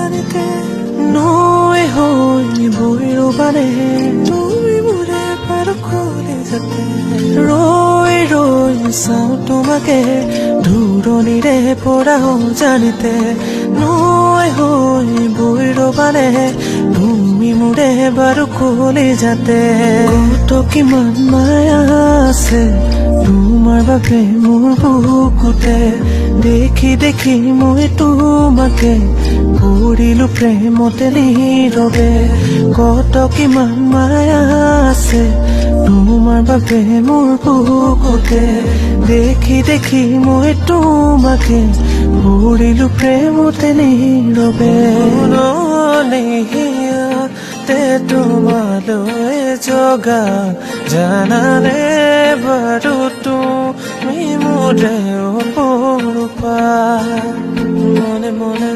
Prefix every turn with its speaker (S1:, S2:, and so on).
S1: জানিতে নৈ হৈ বৈ ৰবানে তুমি মোৰে পাৰ খুলি যাতে ৰৈ ৰৈ চাওঁ তোমাকে দূৰণিৰে পৰাও জানিতে নৈ হৈ বৈ ৰবানে তুমি মোৰে বাৰু খুলি যাতে কত কিমান মায়া আছে তোমাৰ বাবে মোৰ বুকুতে দেখি দেখি মই তোমাকে পৰিলো প্ৰেমতে নীৰৱে কত কিমান মায়া আছে তোমাৰ বাবে মোৰ বুকুতে দেখি দেখি মই তোমাকে পৰিলো প্ৰেমতে নীৰৱে তে তোমালৈ জগা জানানে বাৰু তুমি মোৰে অপৰূপা মনে মনে